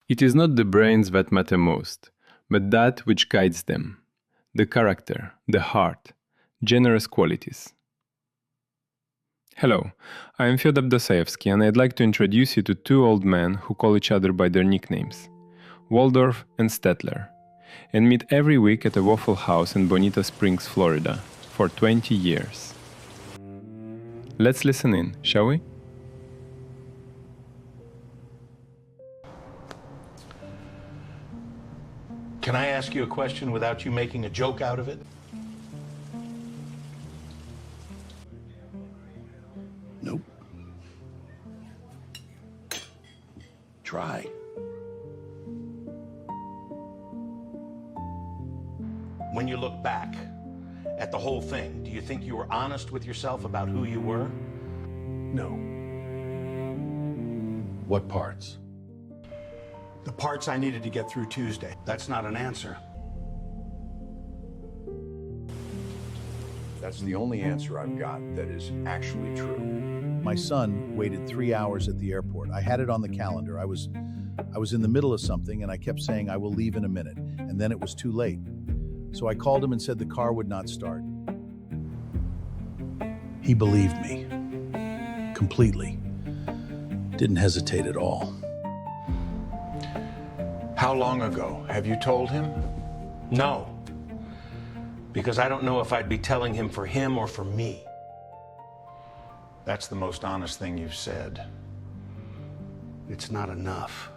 It is not the brains that matter most, but that which guides them, the character, the heart, generous qualities. Hello, I am Fyodor Dostoevsky, and I'd like to introduce you to two old men who call each other by their nicknames, Waldorf and Statler, and meet every week at a Waffle House in Bonita Springs, Florida, for 20 years. Let's listen in, shall we? Can I ask you a question without you making a joke out of it? Nope. Try. When you look back at the whole thing, do you think you were honest with yourself about who you were? No. What parts? The parts I needed to get through Tuesday. That's not an answer. That's the only answer I've got that is actually true. My son waited 3 hours at the airport. I had it on the calendar. I was in the middle of something and I kept saying I will leave in a minute, and then it was too late. So I called him and said the car would not start. He believed me completely. Didn't hesitate at all. How long ago? Have you told him? No. Because I don't know if I'd be telling him for him or for me. That's the most honest thing you've said. It's not enough.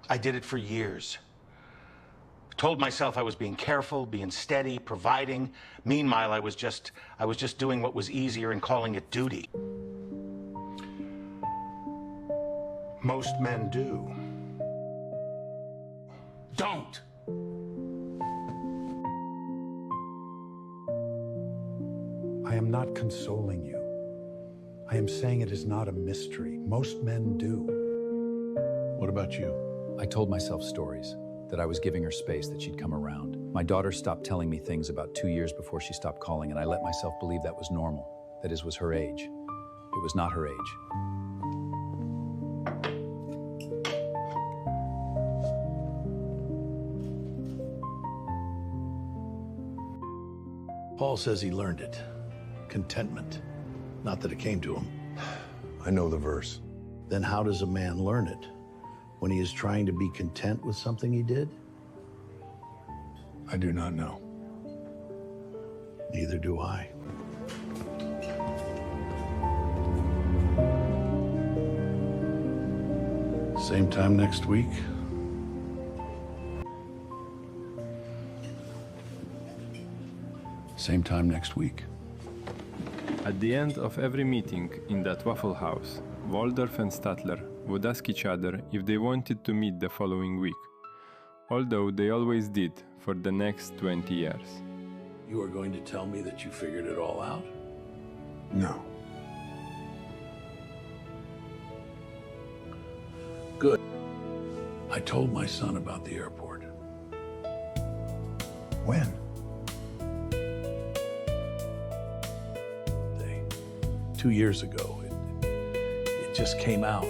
I did it for years. Told myself I was being careful, being steady, providing. Meanwhile, I was just doing what was easier and calling it duty. Most men do. Don't. I am not consoling you. I am saying it is not a mystery. Most men do. What about you? I told myself stories, that I was giving her space, that she'd come around. My daughter stopped telling me things about 2 years before she stopped calling, and I let myself believe that was normal, that is, was her age. It was not her age. Paul says he learned it. Contentment. Not that it came to him. I know the verse. Then how does a man learn it? When he is trying to be content with something he did? I do not know. Neither do I. Same time next week. Same time next week. At the end of every meeting in that Waffle House, Waldorf and Statler would ask each other if they wanted to meet the following week, although they always did for the next 20 years. You are going to tell me that you figured it all out? No. Good. I told my son about the airport. When? 2 years ago. It just came out.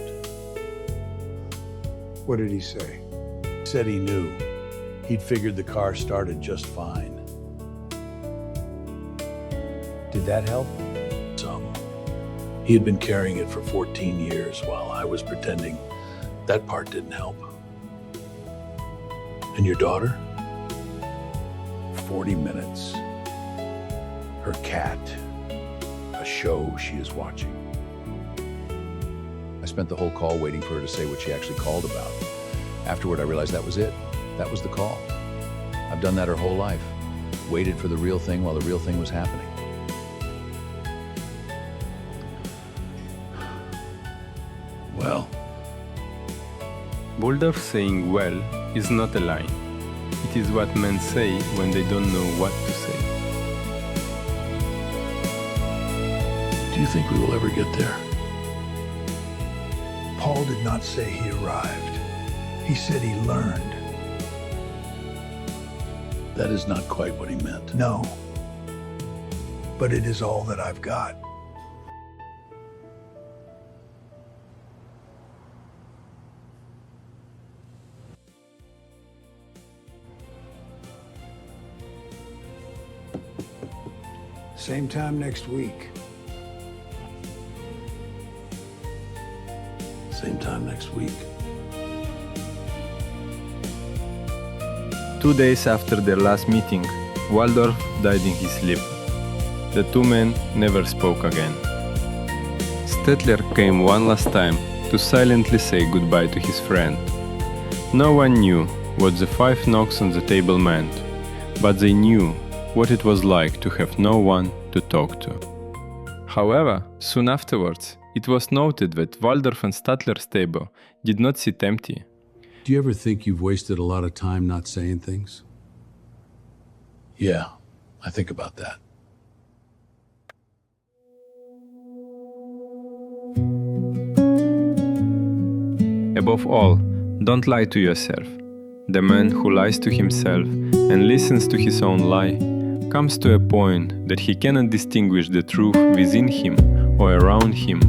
What did he say? He said he knew. He'd figured the car started just fine. Did that help? Some. He had been carrying it for 14 years while I was pretending that part didn't help. And your daughter? 40 minutes. Her cat. A show she is watching. I spent the whole call waiting for her to say what she actually called about. Afterward, I realized that was it. That was the call. I've done that her whole life. Waited for the real thing while the real thing was happening. Well, Waldorf saying well is not a lie. It is what men say when they don't know what to say. do you think we will ever get there? Paul did not say he arrived. He said he learned. That is not quite what he meant. No. But it is all that I've got. Same time next week. Same time next week. 2 days after their last meeting, Waldorf died in his sleep. The two men never spoke again. Statler came one last time to silently say goodbye to his friend. No one knew what the 5 knocks on the table meant, but they knew what it was like to have no one to talk to. However, soon afterwards, it was noted that Waldorf and Statler's table did not sit empty. Do you ever think you've wasted a lot of time not saying things? Yeah, I think about that. Above all, don't lie to yourself. The man who lies to himself and listens to his own lie comes to a point that he cannot distinguish the truth within him or around him,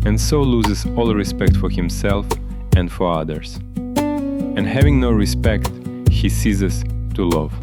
and so loses all respect for himself and for others. And having no respect, he ceases to love.